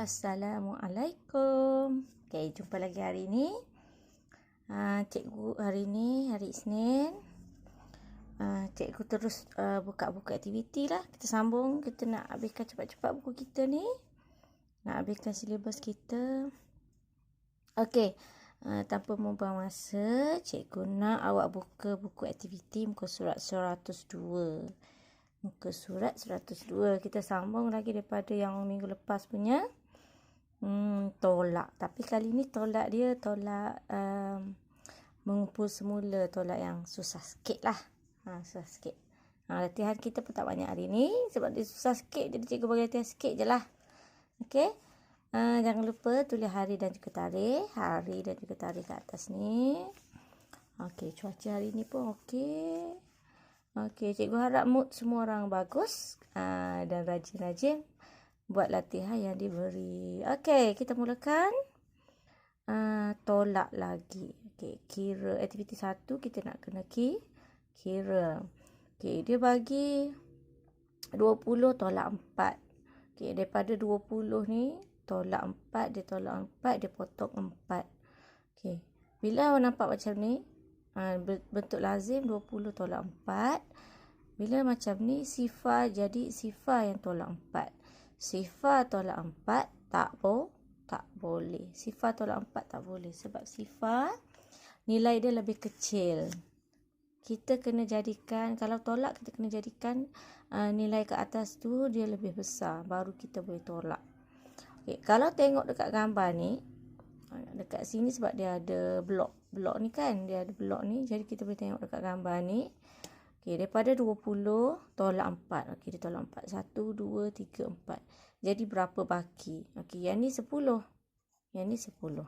Assalamualaikum. Jumpa lagi hari ni. Cikgu hari ni, hari Isnin. Cikgu terus buka-buka aktiviti lah. Kita sambung, kita nak habiskan cepat-cepat buku kita ni. Nak habiskan silibus kita. Okey, tanpa membuang masa, cikgu nak awak buka buku aktiviti muka surat 102. Muka surat 102. Kita sambung lagi daripada yang minggu lepas punya. Tolak. Tapi kali ni tolak dia tolak mengumpul semula. Tolak yang susah sikit lah. Susah sikit. Latihan kita pun tak banyak hari ni. Sebab dia susah sikit. Jadi cikgu bagi latihan sikit je lah. Okey. Jangan lupa tulis hari dan juga tarikh. Hari dan juga tarikh kat atas ni. Okey. Cuaca hari ni pun okey. Okey, cikgu harap mood semua orang bagus dan rajin-rajin buat latihan yang diberi. Okey, kita mulakan. Tolak lagi. Okey, kira aktiviti 1 kita nak kena kira. Okey, dia bagi 20 tolak 4. Okey, daripada 20 ni tolak 4, dia tolak 4, dia potong 4. Okey, bila awak nampak macam ni, bentuk lazim 20 tolak 4. Bila macam ni, sifar jadi sifar yang tolak 4. Sifar tolak 4 tak boleh. Sifar tolak 4 tak boleh. Sebab sifar nilai dia lebih kecil. Kita kena jadikan, kalau tolak kita kena jadikan nilai ke atas tu dia lebih besar. Baru kita boleh tolak. Okay, kalau tengok dekat gambar ni, dekat sini sebab dia ada blok ni kan, dia ada blok ni, jadi kita boleh tengok dekat gambar ni. Okey, daripada 20 tolak 4. Okey, dia tolak 4. 1 2 3 4. Jadi berapa baki? Okey, yang ni 10. Yang ni 10.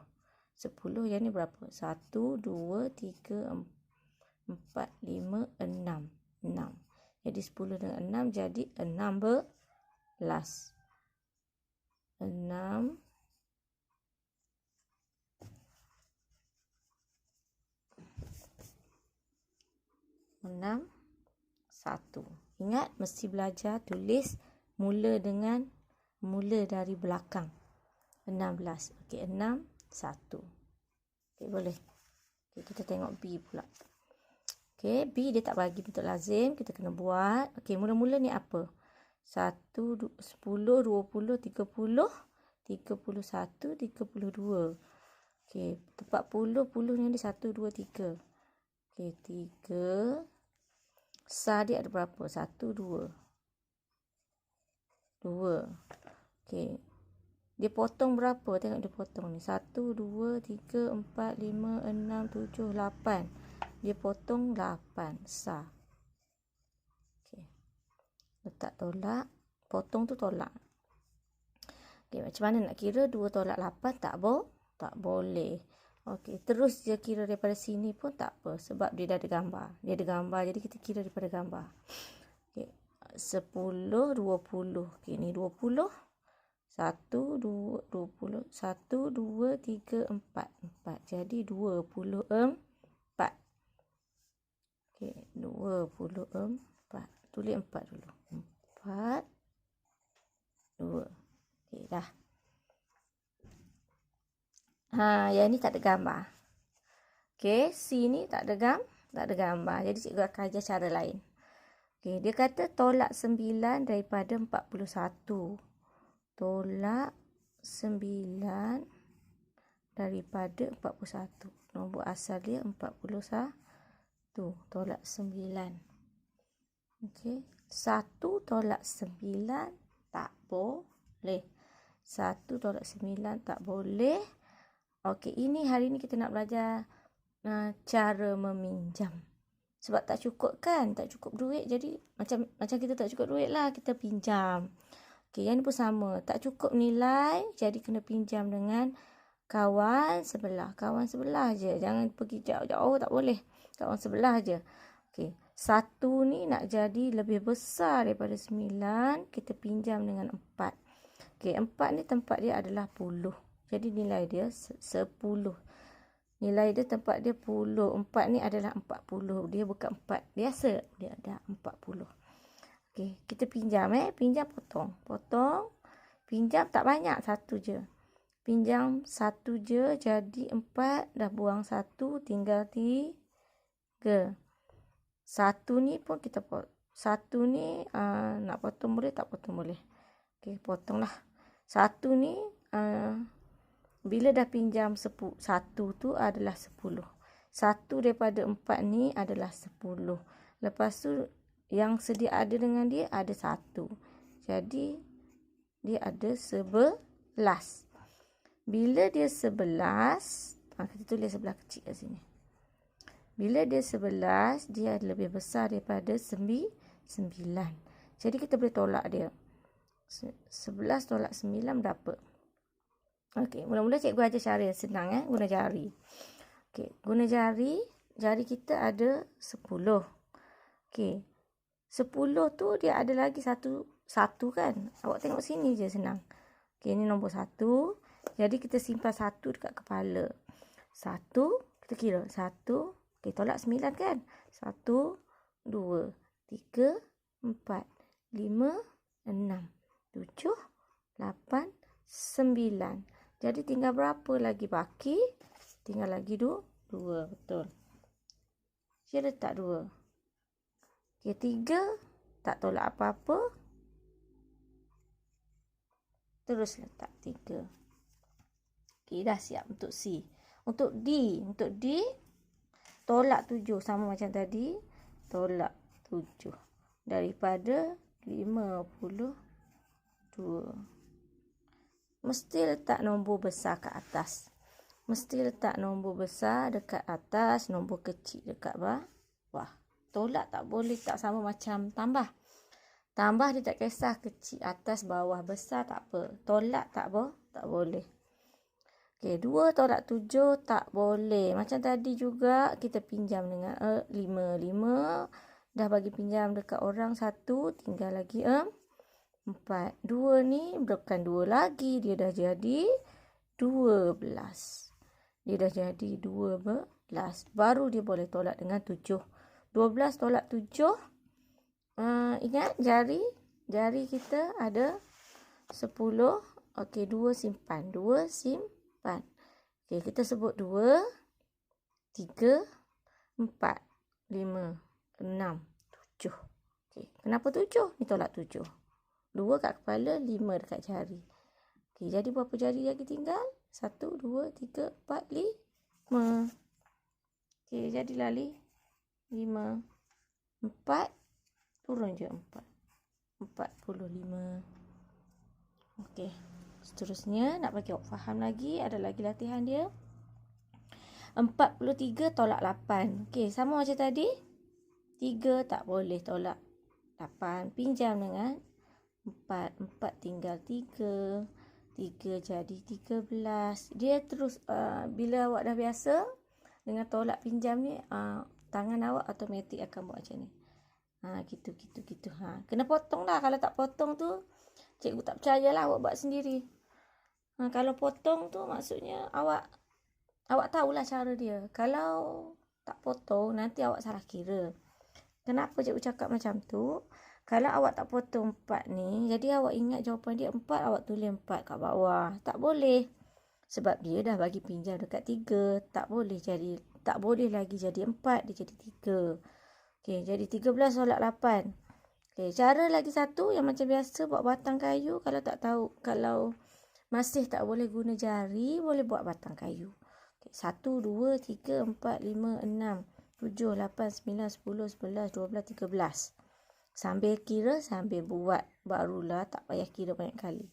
10 yang ni berapa? 1 2 3 4 5 6. 6. Jadi 10 dengan 6 jadi 16. 6 1. Ingat, mesti belajar tulis mula dari belakang. 16. Okey, 6 1. Okey, boleh. Okey, kita tengok B pula. Okey, B dia tak bagi bentuk lazim, kita kena buat. Okey, mula-mula ni apa? 1 10 20 30 31 32. Okey, 40 ni ada 1 2 3. Okey, 3. Sah dia ada berapa? 1, 2. 2. Okey. Dia potong berapa? Tengok dia potong ni. 1, 2, 3, 4, 5, 6, 7, 8. Dia potong 8. Sah. Okey. Letak tolak. Potong tu tolak. Okey, macam mana nak kira? 2 tolak 8 tak boleh. Okey, terus dia kira daripada sini pun tak apa. Sebab dia dah ada gambar. Dia ada gambar, jadi kita kira daripada gambar. Okey, 10, 20. Okey, ni 20. 1, 2, 20. 1, 2, 3, 4. 4. Jadi 24. Okey, 24. Tulis 4 dulu. 4, 2. Okey, dah. Yang ni tak ada gambar. Okey, C ni tak ada gambar. Jadi cikgu akan ajar cara lain. Okey, dia kata tolak 9 daripada 41. Tolak 9 daripada 41. Nombor asal dia 41. Tolak 9. Okey, 1 tolak 9 tak boleh. 1 tolak 9 tak boleh. Okey, ini hari ni kita nak belajar cara meminjam. Sebab tak cukup kan? Tak cukup duit. Jadi macam kita tak cukup duit lah, kita pinjam. Okey, yang ni pun sama. Tak cukup nilai, jadi kena pinjam dengan kawan sebelah. Kawan sebelah je. Jangan pergi jauh-jauh, tak boleh. Kawan sebelah je. Okey, 1 ni nak jadi lebih besar daripada 9. Kita pinjam dengan 4. Okey, 4 ni tempat dia adalah 10. Jadi nilai dia 10. Nilai dia tempat dia 10. 4 ni adalah 40. Dia bukan 4 biasa. Dia ada 40. Okey, kita pinjam. Pinjam potong. Pinjam tak banyak, 1 je. Pinjam 1 je jadi 4. Dah buang 1, tinggal 3. 1 ni pun kita 1 ni nak potong boleh, tak potong boleh. Okey, potonglah. 1 ni bila dah pinjam 1 tu adalah 10. 1 daripada 4 ni adalah 10. Lepas tu yang sedia ada dengan dia ada 1. Jadi dia ada 11. Bila dia 11, kita tulis sebelah kecil kat sini. Bila dia 11, dia lebih besar daripada 9. Jadi kita boleh tolak dia. 11 tolak 9 berapa? Okey, mula-mula cikgu ajar cara yang senang guna jari. Okey, guna jari kita ada 10. Okey. 10 tu dia ada lagi satu kan. Awak tengok sini je senang. Okey, ini nombor 1. Jadi kita simpan 1 dekat kepala. 1 kita kira 1. Okey, tolak 9 kan? 1 2 3 4 5 6 7 8 9. Jadi tinggal berapa lagi baki? Tinggal lagi 2. Betul. Saya letak 2. Okey, 3 tak tolak apa-apa. Terus letak 3. Okey, dah siap untuk C. Untuk D tolak 7 sama macam tadi. Tolak 7 daripada 52. Mesti letak nombor besar kat atas. Mesti letak nombor besar dekat atas, nombor kecil dekat bawah. Tolak tak boleh tak sama macam tambah. Tambah dia tak kisah kecil atas bawah, besar tak apa. Tolak tak boleh. Okey, 2 tolak 7 tak boleh. Macam tadi juga kita pinjam dengan 5. 5 dah bagi pinjam dekat orang 1, tinggal lagi 4. 2 ni bukan 2 lagi, dia dah jadi 12. Dia dah jadi 12. Baru dia boleh tolak dengan 7. 12 tolak 7. Ingat jari kita ada 10. Okey, 2 simpan. Okey, kita sebut 2, 3, 4, 5, 6, 7. Okey, kenapa 7? Ni tolak 7. 2 kat kepala, 5 dekat jari. Okey, jadi berapa jari lagi tinggal? 1, 2, 3, 4, 5. Okey, jadilah 5. 4, turun je 4. 45. Okey, seterusnya nak bagi awak faham lagi, ada lagi latihan dia. 43 tolak 8. Okey, sama macam tadi. 3 tak boleh tolak 8. Pinjam dengan 4. 4 tinggal 3. 3 jadi 13. Dia terus bila awak dah biasa dengan tolak pinjam ni, tangan awak automatik akan buat macam ni. Gitu. Kena potong lah. Kalau tak potong tu cikgu tak percayalah awak buat sendiri. Kalau potong tu maksudnya awak tahulah cara dia. Kalau tak potong nanti awak salah kira. Kenapa cikgu cakap macam tu? Kalau awak tak potong 4 ni, jadi awak ingat jawapan dia 4, awak tulis 4 kat bawah. Tak boleh. Sebab dia dah bagi pinjam dekat 3. Tak boleh lagi jadi 4, dia jadi 3. Okey, jadi 13 tolak 8. Okey, cara lagi satu yang macam biasa buat batang kayu. Kalau tak tahu, kalau masih tak boleh guna jari, boleh buat batang kayu. Okey, 1, 2, 3, 4, 5, 6, 7, 8, 9, 10, 11, 12, 13. Sambil kira, sambil buat. Barulah tak payah kira banyak kali.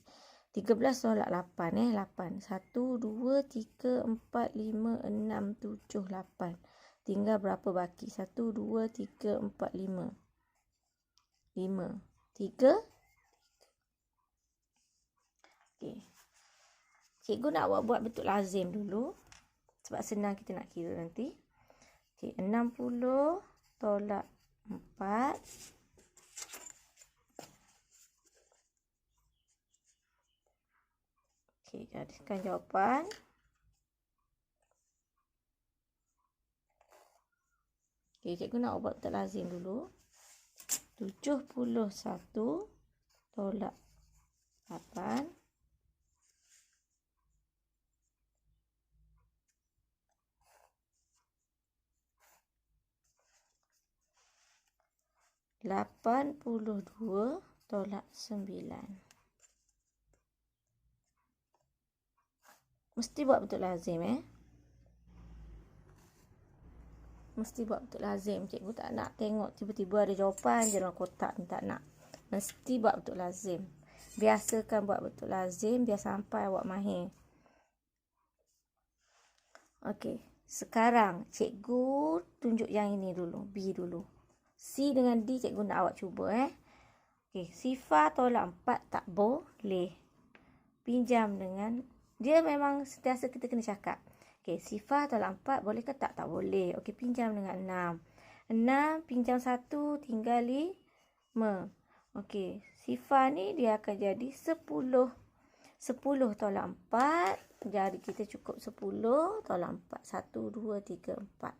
13 tolak 8. 8. 1, 2, 3, 4, 5, 6, 7, 8. Tinggal berapa baki? 1, 2, 3, 4, 5. 5. 3. Okey. Cikgu nak awak buat bentuk lazim dulu. Sebab senang kita nak kira nanti. Okey, 60 tolak 4. Okey, jadikan jawapan. Okey, cikgu nak buat bentuk lazim dulu. 71 tolak 8. 82 tolak 9. Mesti buat betul lazim Mesti buat betul lazim. Cikgu tak nak tengok tiba-tiba ada jawapan je dalam kotak ni, tak nak. Mesti buat betul lazim. Biasakan buat betul lazim biar sampai awak mahir. Okey, sekarang cikgu tunjuk yang ini dulu, B dulu. C dengan D cikgu nak awak cuba Okey, sifar tolak 4 tak boleh. Pinjam dengan, dia memang sentiasa kita kena cakap. Okey, sifar tolak 4 boleh ke tak? Tak boleh. Okey, pinjam dengan 6. 6 pinjam 1 tinggal 5. Okey, sifar ni dia akan jadi 10. 10 tolak 4, jari kita cukup 10 tolak 4. 1, 2, 3, 4.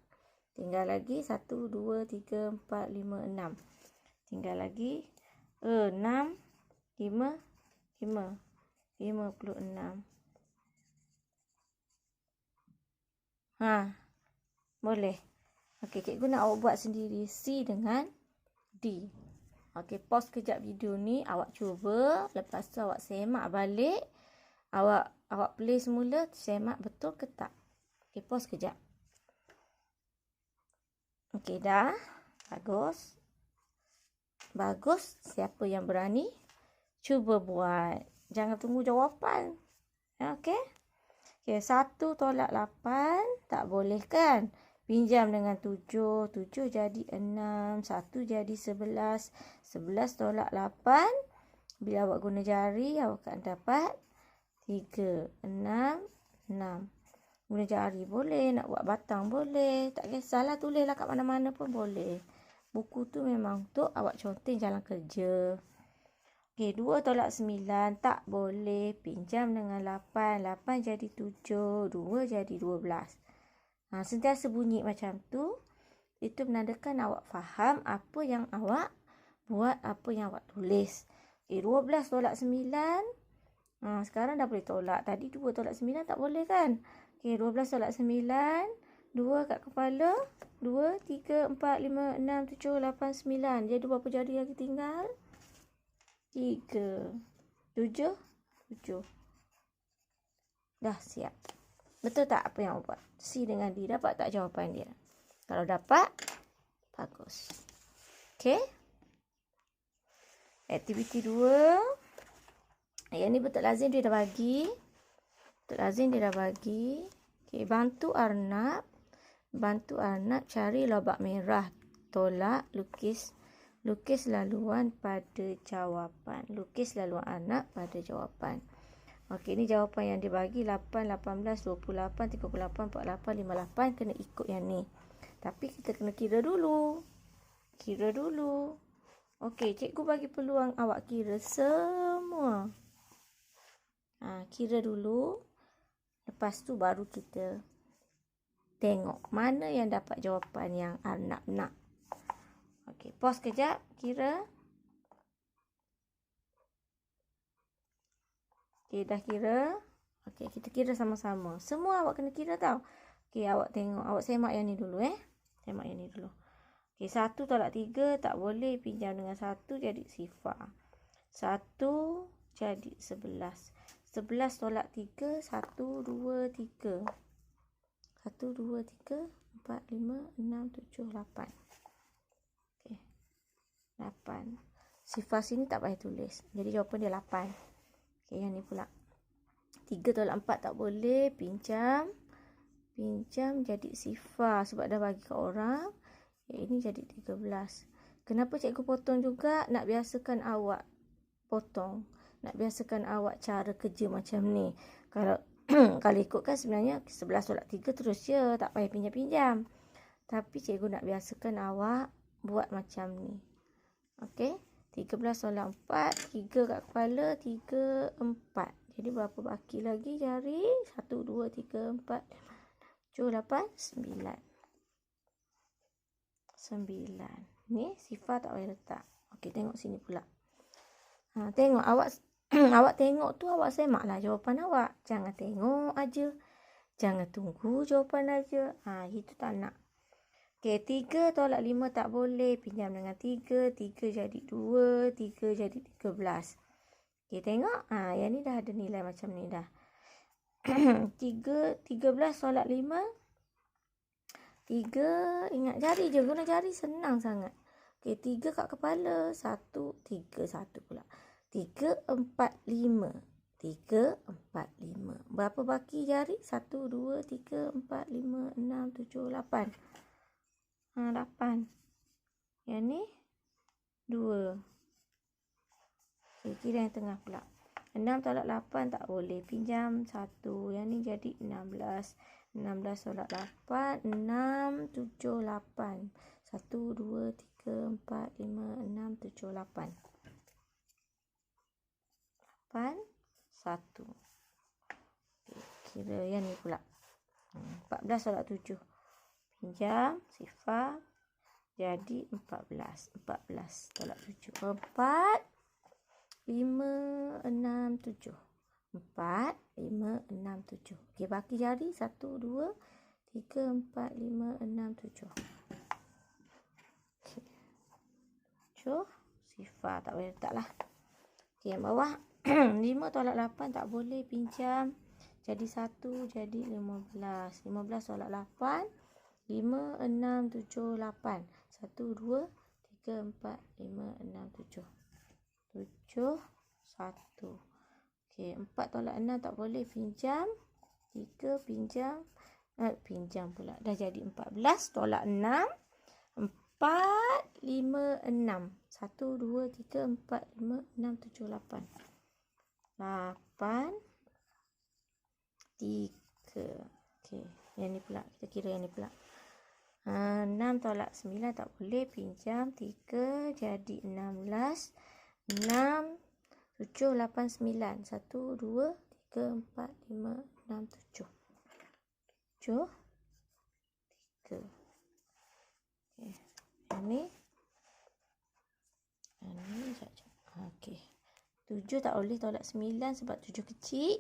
Tinggal lagi 1, 2, 3, 4, 5, 6. Tinggal lagi 6, 5, 5. 56. Boleh. Okey, cikgu nak awak buat sendiri C dengan D. Okey, pause kejap video ni, awak cuba, lepas tu awak semak balik. Awak play semula, semak betul ke tak. Okey, pause kejap. Okey, dah. Bagus. Bagus. Siapa yang berani? Cuba buat. Jangan tunggu jawapan. Okey. Okey, 1 tolak 8. Tak boleh kan? Pinjam dengan 7. 7 jadi 6. 1 jadi 11. 11 tolak 8. Bila awak guna jari, awak akan dapat 3. 6. 6. Guna jari boleh. Nak buat batang boleh. Tak kisahlah, tulislah kat mana-mana pun boleh. Buku tu memang untuk awak conteng jalan kerja. Okey, 2 tolak 9 tak boleh. Pinjam dengan 8. 8 jadi 7. 2 jadi 12. Sentiasa bunyi macam tu. Itu menandakan awak faham apa yang awak buat, apa yang awak tulis. Okey, 12 tolak 9. Sekarang dah boleh tolak. Tadi 2 tolak 9 tak boleh kan? Okey, 12 tolak 9. 2 kat kepala. 2, 3, 4, 5, 6, 7, 8, 9. Jadi berapa jari lagi tinggal? 3, 7, 7. Dah siap. Betul tak apa yang awak buat? C dengan D. Dapat tak jawapan dia? Kalau dapat, bagus. Okey. Aktiviti 2. Yang ni betul lazim dia dah bagi. Betul lazim dia dah bagi. Okey, bantu Arnab. Bantu Arnab cari lobak merah. Tolak, lukis laluan pada jawapan. Lukis laluan Arnab pada jawapan. Okey, ni jawapan yang dia bagi 8, 18, 28, 38, 48, 58. Kena ikut yang ni. Tapi kita kena kira dulu. Okey, cikgu bagi peluang awak kira semua. Kira dulu. Lepas tu baru kita tengok mana yang dapat jawapan yang Arnab nak. Okey, pause kejap. Kira. Okey, dah kira. Okey, kita kira sama-sama. Semua awak kena kira tau. Okey, awak tengok. Awak semak yang ni dulu Semak yang ni dulu. Okey, 1 tolak 3 tak boleh. Pinjam dengan 1 jadi sifar. 1 jadi 11. 11 tolak 3. 1, 2, 3. 1, 2, 3, 4, 5, 6, 7, 8. Okey. 8. Sifar sini tak payah tulis. Jadi jawapan dia 8. Okey, yang ni pula. 3 tolak 4 tak boleh. Pinjam jadi sifar. Sebab dah bagi kat orang. Ini jadi 13. Kenapa cikgu potong juga? Nak biasakan awak potong. Nak biasakan awak cara kerja macam ni. Kalau ikutkan sebenarnya 11 tolak 3 terus je. Tak payah pinjam-pinjam. Tapi cikgu nak biasakan awak buat macam ni. Okey. 13 tolak 4. 3 kat kepala. 3, 4. Jadi berapa baki lagi jari? 1, 2, 3, 4, 7, 8, 9. 9. Ni sifar tak payah letak. Okey, tengok sini pula. Tengok awak awak tengok tu, awak semaklah jawapan awak. Jangan tengok aja. Jangan tunggu jawapan aja. Itu tak nak. Okey, 3 tolak 5 tak boleh. Pinjam dengan 3. 3 jadi 2. 3 jadi 13. Okey, tengok. Yang ni dah ada nilai macam ni dah. 13 tolak 5. 3. Ingat jari je. Guna jari senang sangat. Okey, 3 kat kepala. 1, 3. 1 pula. 3, 4, 5. 3, 4, 5. Berapa baki jari? 1, 2, 3, 4, 5, 6, 7, 8. 8. Yang ni 2. Okay, kira yang tengah pula. 6 tolak 8 tak boleh. Pinjam 1. Yang ni jadi 16. 16 tolak 8. 6, 7, 8. 1, 2, 3, 4, 5, 6, 7, 8. 8, 1. Okay, kira yang ni pula. 14 tolak 7. Pinjam, sifar, jadi 14. 14 tolak 7. 4, 5, 6, 7. 4, 5, 6, 7. Okey, baki jari. 1, 2, 3, 4, 5, 6, 7. Okey. 7. Sifar tak boleh letak lah. Okey, yang bawah. 5 tolak 8 tak boleh. Pinjam. Jadi 1, jadi 15. 15 tolak 8. 5, 6, 7, 8. 1, 2, 3, 4, 5, 6, 7. 7, 1. Okey, 4 tolak 6 tak boleh. Pinjam. 3, pinjam. Pinjam pula. Dah jadi 14 tolak 6. 4, 5, 6. 1, 2, 3, 4, 5, 6, 7, 8. 8, 3. Okey, yang ni pula. Kita kira yang ni pula. 6 tolak 9 tak boleh. Pinjam 3 jadi 16. 6, 7, 8, 9. 1, 2, 3, 4, 5, 6, 7. 7, 3. Okay. Yang ni. Yang ni sekejap. Okey. 7 tak boleh tolak 9 sebab 7 kecil.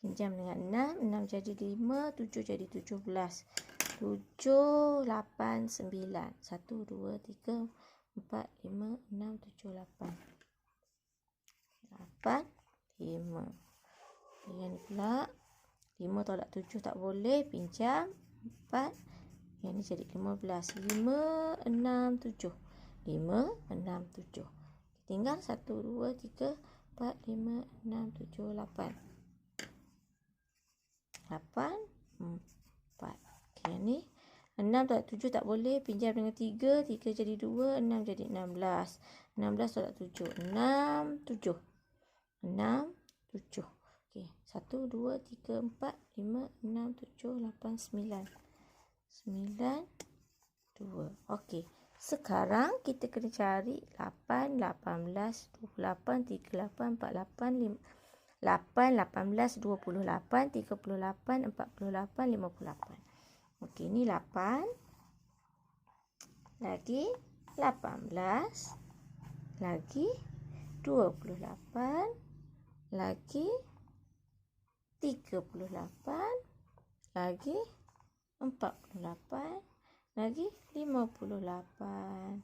Pinjam dengan 6. 6 jadi 5. 7 jadi 17. 7, 8, 9. 1, 2, 3, 4, 5, 6, 7, 8. 8, 5. Yang ni pula. 5 tolak 7 tak boleh. Pinjam. 4. Yang ni jadi 15. 5, 6, 7. 5, 6, 7. Tinggal 1, 2, 3, 4, 5, 6, 7, 8. 8, 4. Okey, ni 6 tolak 7 tak boleh. Pinjam dengan 3. 3 jadi 2. 6 jadi 16. 16 tolak 7. 6, 7. 6, 7. Okey, 1, 2, 3, 4, 5, 6, 7, 8, 9. 9, 2. Okey, sekarang kita kena cari 8, 18, 28, 38, 48, 5. 8, 18, 28, 38, 48, 58. Okey, ni 8. Lagi 18. Lagi 28. Lagi 38. Lagi 48. Lagi 58.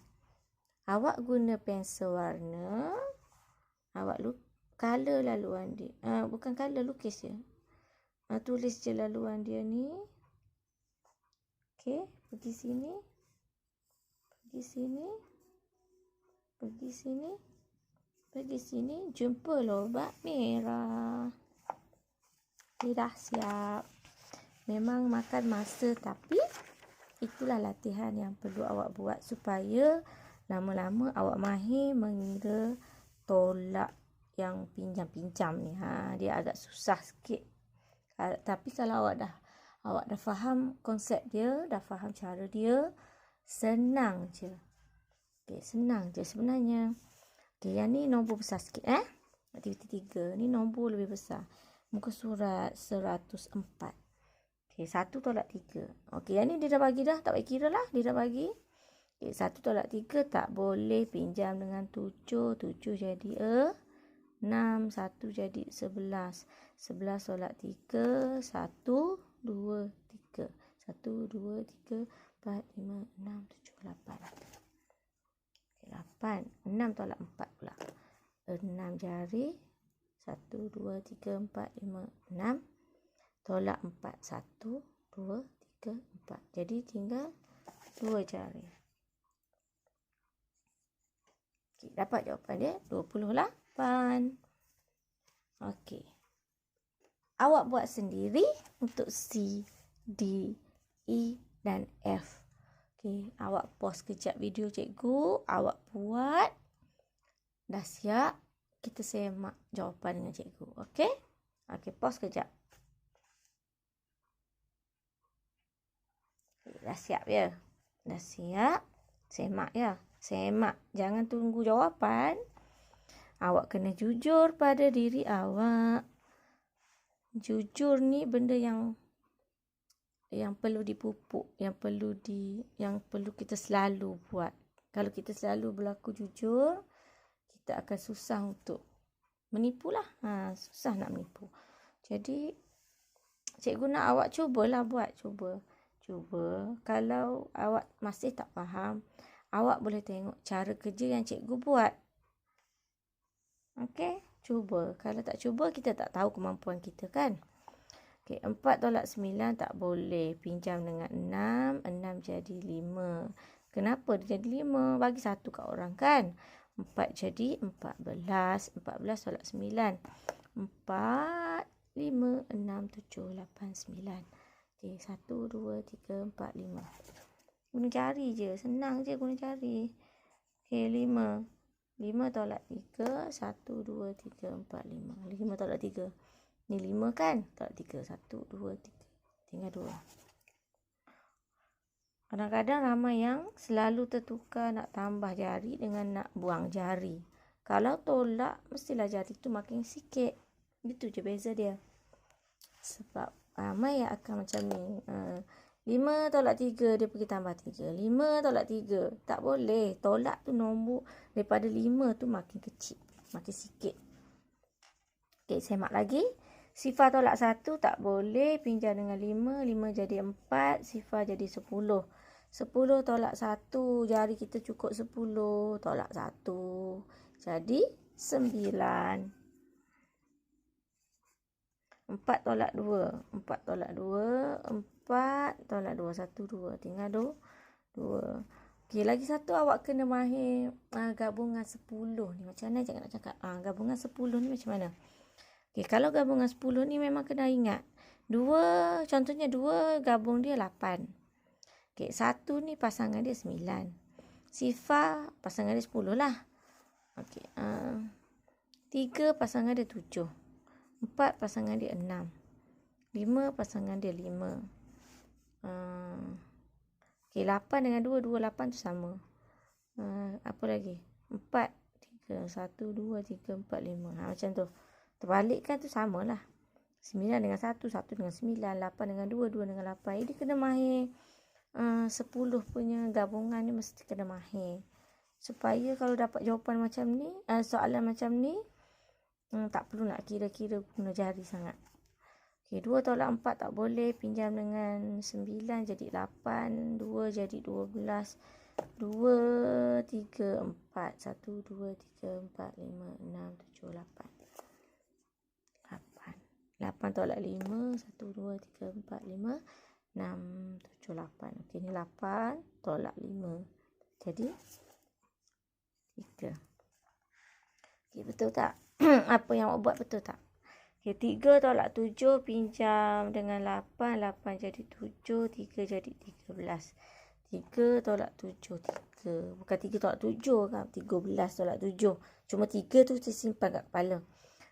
Awak guna pensel warna. Awak color laluan dia. Bukan color, lukis je. Tulis je laluan dia ni. Okey, pergi sini. Pergi sini. Pergi sini. Pergi sini. Jumpa lobak merah. Okay, dah siap. Memang makan masa, tapi itulah latihan yang perlu awak buat supaya lama-lama awak mahir mengira tolak yang pinjam-pinjam ni. Dia agak susah sikit. Tapi kalau awak dah faham konsep dia, dah faham cara dia, senang je. Okey, senang je sebenarnya. Okey, yang ni nombor besar sikit Aktiviti 3. Ni nombor lebih besar. Muka surat 104. Okey, 1 tolak 3. Okey, yang ni dia dah bagi dah. Tak payah kira lah. Dia dah bagi. Okey, 1 tolak 3 tak boleh. Pinjam dengan 7. 7 jadi 6. 1 jadi 11. 11 tolak 3. 1, 2, 3. 1, 2, 3, 4, 5, 6, 7, 8. 8. 6 tolak 4 pula. 6 jari. 1, 2, 3, 4, 5, 6. Tolak 4. 1, 2, 3, 4. Jadi tinggal 2 jari. Okay, dapat jawapan dia 28. Okey. Awak buat sendiri untuk C, D, E dan F. Okey, awak pause kejap video cikgu, awak buat. Dah siap? Kita semak jawapan dengan cikgu. Okey? Okey, pause kejap. Okay, dah siap ya? Dah siap? Semak ya? Semak. Jangan tunggu jawapan. Awak kena jujur pada diri awak. Jujur ni benda yang perlu dipupuk, yang perlu kita selalu buat. Kalau kita selalu berlaku jujur, kita akan susah untuk menipu lah. Susah nak menipu. Jadi cikgu nak awak cubalah buat. Cuba. Kalau awak masih tak faham, awak boleh tengok cara kerja yang cikgu buat. Okey, cuba. Kalau tak cuba, kita tak tahu kemampuan kita kan. Okey, 4 tolak 9 tak boleh. Pinjam dengan 6. 6 jadi 5. Kenapa dia jadi 5? Bagi 1 kat orang kan. 4 jadi 14. 14 tolak 9. 4, 5, 6, 7, 8, 9. Okey, 1, 2, 3, 4, 5. Guna jari je. Senang je guna jari. Okey, 5. 5 tolak 3. 1, 2, 3, 4, 5. 5 tolak 3. Ni 5 kan? Tolak 3. 1, 2, 3. Tinggal 2. Kadang-kadang ramai yang selalu tertukar nak tambah jari dengan nak buang jari. Kalau tolak, mestilah jari tu makin sikit. Itu je beza dia. Sebab ramai yang akan macam ni. 5 tolak 3, dia pergi tambah 3. 5 tolak 3. Tak boleh. Tolak tu nombor daripada 5 tu makin kecil. Makin sikit. Okey, semak lagi. Sifar tolak 1 tak boleh. Pinjam dengan 5. 5 jadi 4. Sifar jadi 10. 10 tolak 1. Jari kita cukup 10. Tolak 1. Jadi 9. 4 tolak 2. 4 tolak 2. 4 tolak 2. 1, 2. Tinggal 2. Okey, lagi satu awak kena mahir gabungan 10 ni. Macam mana cikgu nak cakap? Gabungan 10 ni macam mana? Okey, kalau gabungan 10 ni memang kena ingat. 2, contohnya 2 gabung dia 8. Okey, 1 ni pasangan dia 9. Sifar pasangan dia 10 lah. Okey, 3 pasangan dia 7. 4 pasangan dia 6. 5 pasangan dia 5. Okey, 8 dengan 2, 8 tu sama. Apa lagi? 4, 3, 1, 2, 3, 4, 5. Macam tu. Terbalikkan tu samalah. 9 dengan 1, 1 dengan 9, 8 dengan 2, 2 dengan 8. Jadi kena mahir 10 punya gabungan ni mesti kena mahir. Supaya kalau dapat jawapan macam ni, soalan macam ni, tak perlu nak kira-kira guna jari sangat. Okey, 2 tolak 4 tak boleh. Pinjam dengan 9 jadi 8. 2 jadi 12. 2, 3, 4. 1, 2, 3, 4, 5, 6, 7, 8. 8 tolak 5. 1, 2, 3, 4, 5, 6, 7, 8. Okey, ni 8 tolak 5. Jadi 3. Okey, betul tak? Apa yang awak buat betul tak? Okey, 3 tolak 7 pinjam dengan 8. 8 jadi 7. 3 jadi 13. 3 tolak 7. 3. Bukan 3 tolak 7 kan. 13 tolak 7. Cuma 3 tu simpan kat kepala.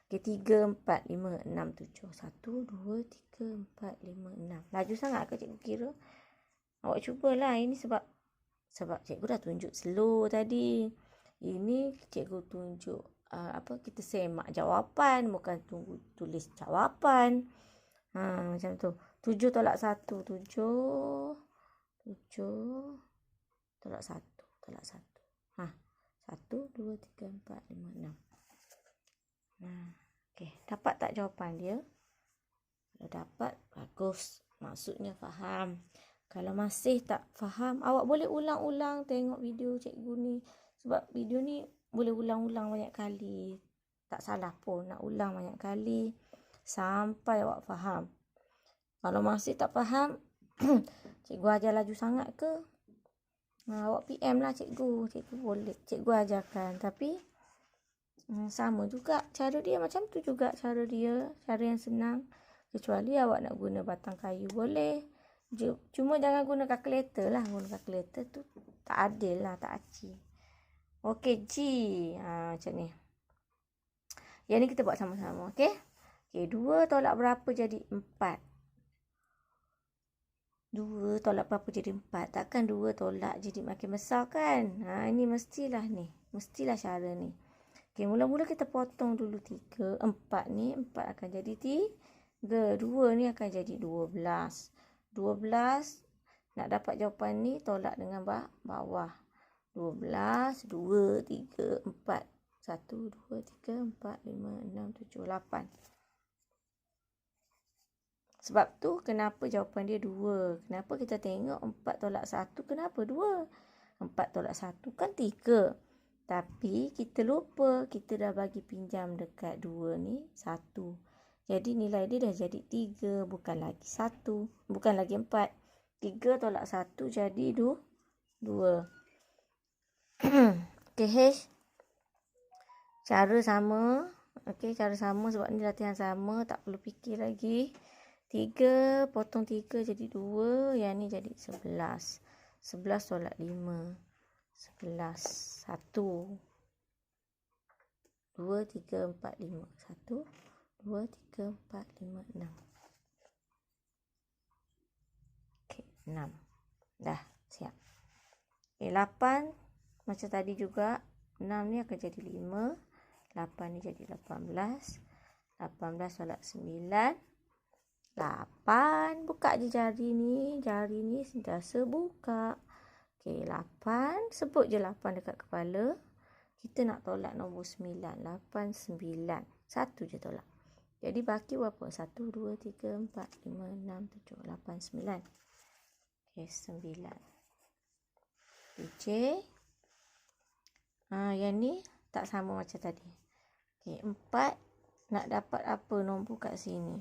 Okey, 3, 4, 5, 6, 7. 1, 2, 3, 4, 5, 6. Laju sangat ke cikgu kira? Awak cubalah. Ini sebab cikgu dah tunjuk slow tadi. Ini cikgu tunjuk kita semak jawapan, bukan tunggu tulis jawapan. Macam tu. 7 tolak 1. 7 tolak 1. 1, 2, 3, 4, 5, 6. Okey, dapat tak jawapan dia? Kalau dapat, bagus. Maksudnya faham. Kalau masih tak faham, awak boleh ulang-ulang tengok video cikgu ni. Sebab video ni boleh ulang-ulang banyak kali. Tak salah pun nak ulang banyak kali sampai awak faham. Kalau masih tak faham, cikgu ajar laju sangat ke? Awak PM lah cikgu. Cikgu boleh, cikgu ajarkan. Tapi sama juga. Cara dia macam tu juga cara dia. Cara yang senang. Kecuali awak nak guna batang kayu boleh. Cuma jangan guna kalkulator lah. Guna kalkulator tu tak adil lah. Tak aci. Okey, G. Macam ni. Yang ni kita buat sama-sama. Okey. Okey, 2 tolak berapa jadi 4? 2 tolak berapa jadi 4? Takkan 2 tolak jadi makin besar kan? Ini mestilah ni. Mestilah cara ni. Okey, mula-mula kita potong dulu 3. 4 ni. 4 akan jadi 3. 2 ni akan jadi 12. 12. Nak dapat jawapan ni tolak dengan bawah. 12, 2, 3, 4. 1, 2, 3, 4, 5, 6, 7, 8. Sebab tu kenapa jawapan dia 2. Kenapa kita tengok 4 tolak 1 kenapa 2? 4 tolak 1 kan 3. Tapi kita lupa kita dah bagi pinjam dekat 2 ni 1. Jadi nilai dia dah jadi 3 bukan lagi 1. Bukan lagi 4. 3 tolak 1 jadi 2. Okey, H. Cara sama. Okey, cara sama sebab ni latihan sama. Tak perlu fikir lagi. 3 potong 3 jadi 2. Yang ni jadi 11. 11 tolak 5. 11. 1. 2, 3, 4, 5. 1, 2, 3, 4, 5, 6. Okey, 6. Dah, siap. Okey, 8. Macam tadi juga. 6 ni akan jadi 5. 8 ni jadi 18. 18 tolak 9. 8. Buka je jari ni. Jari ni sentiasa buka. Okey, 8. Sebut je 8 dekat kepala. Kita nak tolak nombor 9. 8, 9. 1 je tolak. Jadi baki berapa? 1, 2, 3, 4, 5, 6, 7, 8, 9. Okey, 9. DJ. Yang ni tak sama macam tadi. Okey, 4. Nak dapat apa nombor kat sini?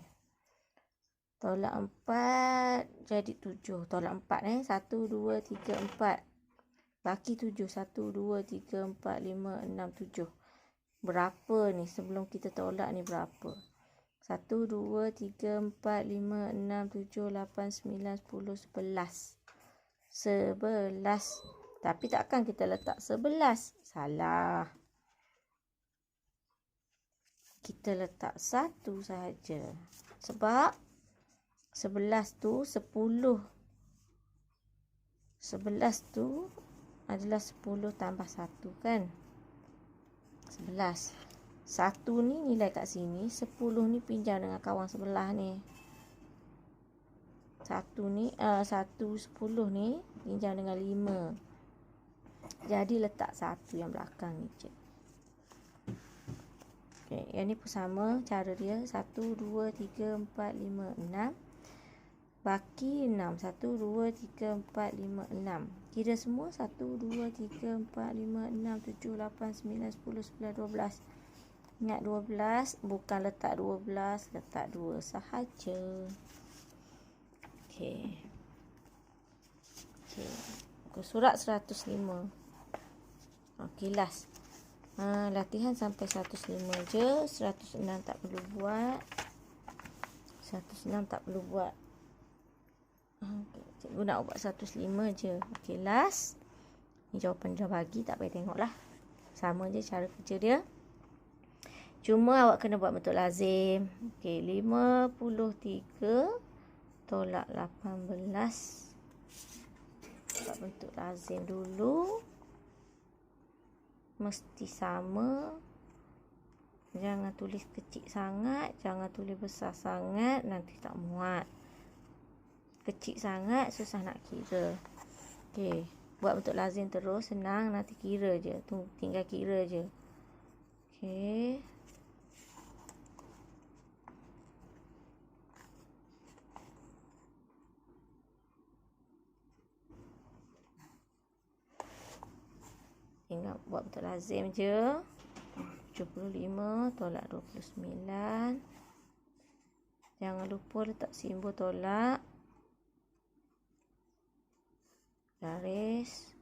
Tolak 4 jadi 7. Tolak 4 1, 2, 3, 4. Baki 7. 1, 2, 3, 4, 5, 6, 7. Berapa ni sebelum kita tolak ni berapa? 1, 2, 3, 4, 5, 6, 7, 8, 9, 10, 11. 11. Tapi takkan kita letak 11. Salah. Kita letak 1 sahaja. Sebab 11 tu 10. 11 tu adalah 10 tambah 1 kan? 11. 1 ni nilai kat sini. 10 ni pinjam dengan kawan sebelah ni. 1 ni 1, 10 ni pinjam dengan 5. Jadi letak 1 yang belakang ni je. Okey, yang ni pun sama cara dia. 1, 2, 3, 4, 5, 6. Baki 6. 1, 2, 3, 4, 5, 6. Kira semua 1, 2, 3, 4, 5, 6, 7, 8, 9, 10, 11, 12. Ingat 12. Bukan letak 12. Letak 2 sahaja. Okey. Okey. Surat 105. Okey, last. Latihan sampai 105 je. 106 tak perlu buat. 106 tak perlu buat. Cikgu nak buat 105 je. Okey, last. Ni jawapan dia bagi. Tak payah tengok lah. Sama je cara kerja dia. Cuma awak kena buat bentuk lazim. Okey, 53 tolak 18. Buat bentuk lazim dulu. Mesti sama. Jangan tulis kecil sangat. Jangan tulis besar sangat. Nanti tak muat. Kecil sangat susah nak kira. Okey. Buat bentuk lazim terus. Senang. Nanti kira je. Tinggal kira je. Okey. buat betul lazim je. 75 tolak 29. Jangan lupa letak simbol tolak. Garis.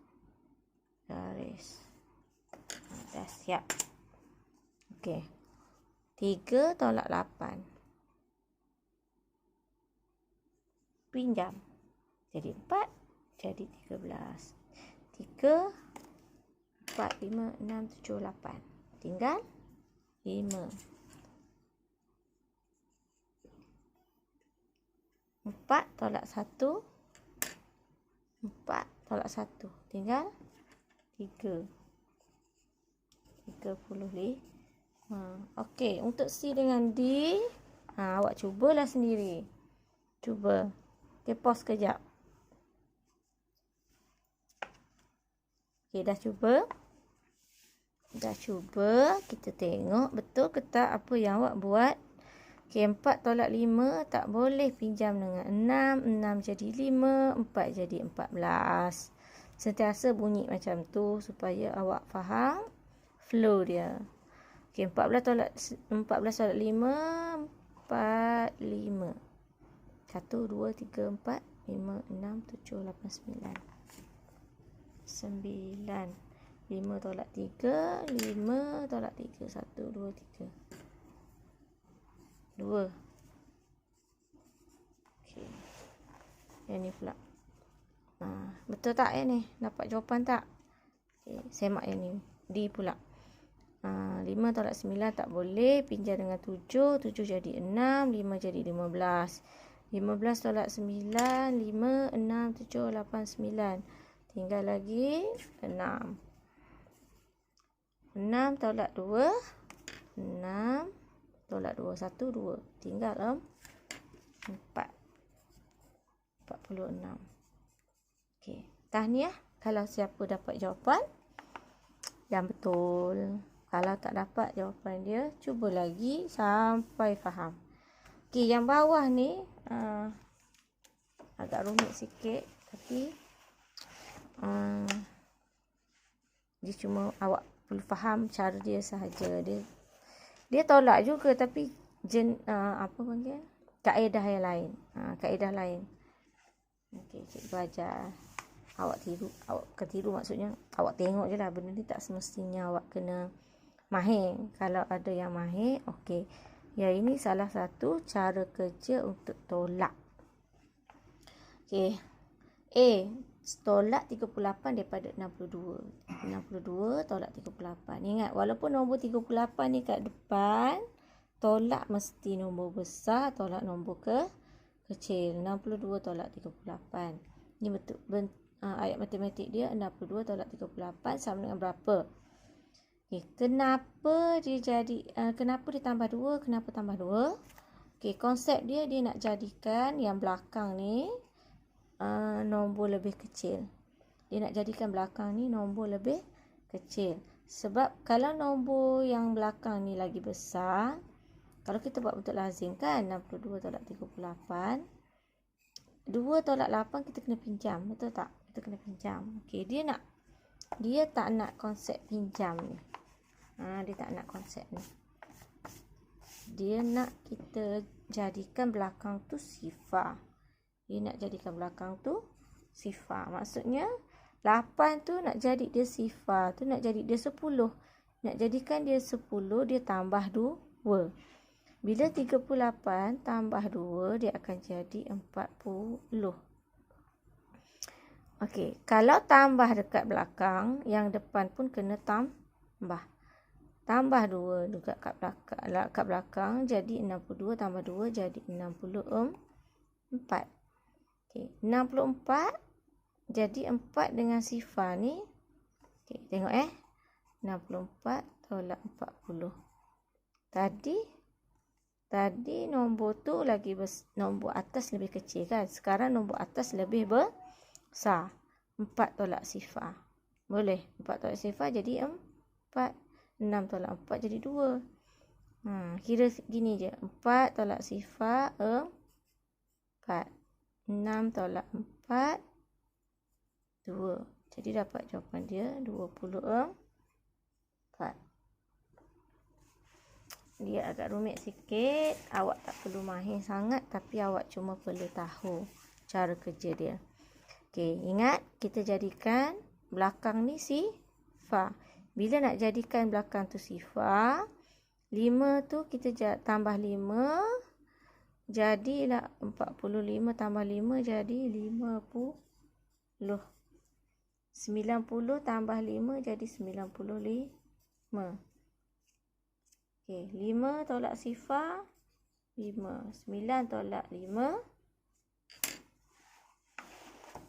Dah siap. Okey. 3 tolak 8. Pinjam. Jadi 4. Jadi 13. 3, 4, 5, 6, 7, 8. Tinggal 5. 4 tolak 1. 4 tolak 1. Tinggal 3. 35. Okey, untuk C dengan D, awak cubalah sendiri. Cuba. Okey, pause kejap. Okey, dah cuba. Kita tengok betul ke tak apa yang awak buat. Okey, 4 tolak 5 tak boleh pinjam dengan 6. 6 jadi 5, 4 jadi 14. Sentiasa bunyi macam tu supaya awak faham flow dia. Okey, 14 tolak 5, 45. 1, 2, 3, 4, 5, 6, 7, 8, 9. 9. 5 tolak 3, 5 tolak 3. 1, 2, 3. 2. Okey. Yang ni pula. Betul tak yang ni? Dapat jawapan tak? Okey, semak yang ni. D pula. 5 tolak 9 tak boleh. Pinjam dengan 7. 7 jadi 6. 5 jadi 15. 15 tolak 9. 5, 6, 7, 8, 9. Tinggal lagi 6. 6 tolak 2. 6 tolak 2. 1, 2. Tinggal 4. 46. Okey. Tahniah kalau siapa dapat jawapan yang betul. Kalau tak dapat jawapan dia, cuba lagi sampai faham. Okey, yang bawah ni agak rumit sikit. Tapi dia cuma awak perlu faham cara dia sahaja. Dia tolak juga tapi apa panggil? Kaedah yang lain. Kaedah lain. Okey, cikgu ajar. Awak bukan tiru maksudnya. Awak tengok je lah. Benda ni tak semestinya awak kena mahir. Kalau ada yang mahir, okey. Yang ini salah satu cara kerja untuk tolak. Okey. A. Tolak 38 daripada 62. 62 tolak 38. Ingat, walaupun nombor 38 ni kat depan, tolak mesti nombor besar, tolak nombor kecil. 62 tolak 38. Ni betul. Ayat matematik dia 62 tolak 38 sama dengan berapa? Okay, kenapa dia tambah 2? Kenapa tambah 2? Okay, konsep dia nak jadikan yang belakang ni nombor lebih kecil. Dia nak jadikan belakang ni nombor lebih kecil. Sebab kalau nombor yang belakang ni lagi besar, kalau kita buat bentuk lazim kan, 62 tolak 38, 2 tolak 8 kita kena pinjam, betul tak? Kita kena pinjam. Okey, dia tak nak konsep pinjam ni. Dia tak nak konsep ni. Dia nak kita jadikan belakang tu sifar. Dia nak jadikan belakang tu sifar. Maksudnya 8 tu nak jadi dia sifar, tu nak jadi dia 10. Nak jadikan dia 10, dia tambah 2. Bila 38 tambah 2, dia akan jadi 40. Okey, kalau tambah dekat belakang, yang depan pun kena tambah. Tambah 2 dekat kat belakang jadi 62 tambah 2 jadi 64. Okey, 64 jadi 4 dengan sifar ni. Okey, tengok 64 tolak 40. Tadi nombor tu lagi nombor atas lebih kecil kan? Sekarang nombor atas lebih besar. 4 tolak sifar. Boleh. 4 tolak sifar jadi 4. 6 tolak 4 jadi 2. Kira gini je. 4 tolak sifar 4. 6 tolak 4 2. Jadi dapat jawapan dia 24. 4. Dia agak rumit sikit. Awak tak perlu mahir sangat, tapi awak cuma perlu tahu cara kerja dia. Okey, ingat kita jadikan belakang ni sifar. Bila nak jadikan belakang tu sifar, 5 tu kita tambah 5. Jadilah 45 tambah 5 jadi 50. 90 tambah 5 jadi 95. Okey, 5 tolak sifar 5. 9 tolak 5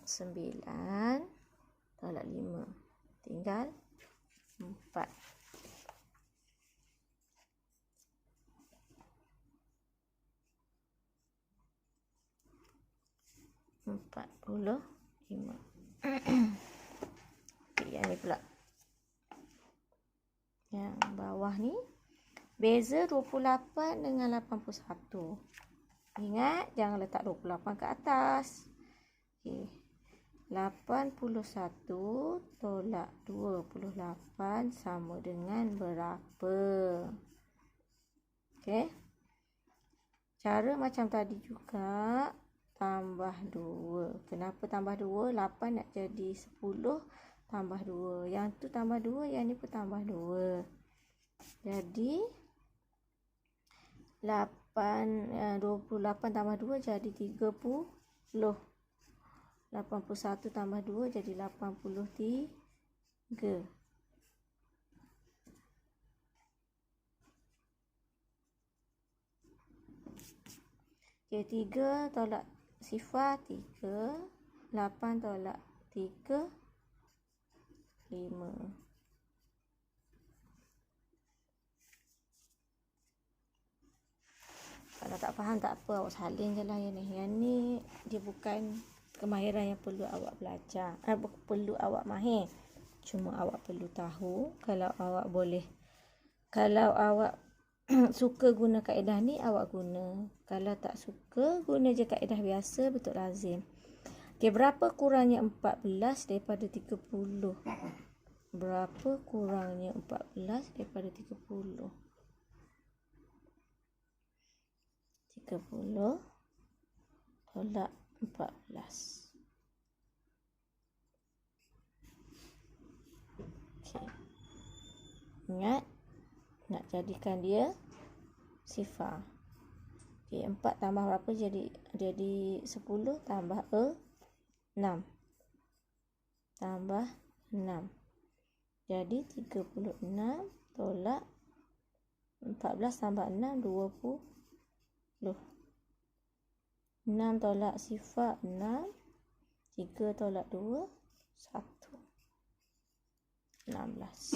9 tolak 5 tinggal 4. 45. Okey, yang ni pula. Yang bawah ni beza 28 dengan 81. Ingat jangan letak 28 ke atas. Okey. 81 tolak 28 sama dengan berapa? Okey. Cara macam tadi juga, tambah 2. Kenapa tambah 2? 8 nak jadi 10 tambah 2. Yang tu tambah 2, yang ni pun tambah 2. Jadi 28 tambah 2 jadi 30. 81 tambah 2 jadi 83. Okey, 3 tolak sifar 3. 8 tolak 3 5. Kalau tak faham tak apa, awak salin je lah yang ni. Yang ni dia bukan kemahiran yang perlu awak belajar. Perlu awak mahir. Cuma awak perlu tahu. Kalau awak boleh, kalau awak suka guna kaedah ni, awak guna. Kalau tak suka, guna je kaedah biasa bentuk lazim. Okey, berapa kurangnya 14 daripada 30? Berapa kurangnya 14 daripada 30? 30 tolak 14. Okey. Ingat, nak jadikan dia sifar. Okey, 4 tambah berapa jadi 10 tambah 6. Tambah 6. Jadi 36 tolak 14 tambah 6 20. 6 tolak sifar 6. 3 tolak 2 1. 16.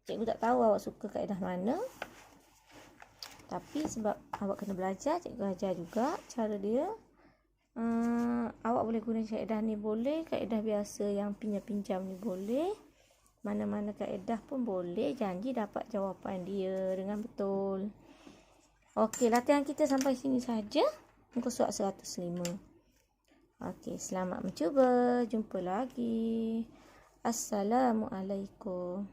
Cikgu tak tahu awak suka kaedah mana. Tapi sebab awak kena belajar, cikgu ajar juga cara dia. Awak boleh guna kaedah ni boleh. Kaedah biasa yang pinjam-pinjam ni boleh. Mana-mana kaedah pun boleh. Janji dapat jawapan dia dengan betul. Okey, latihan kita sampai sini saja. Muka surat 105. Okey, selamat mencuba. Jumpa lagi. Assalamualaikum.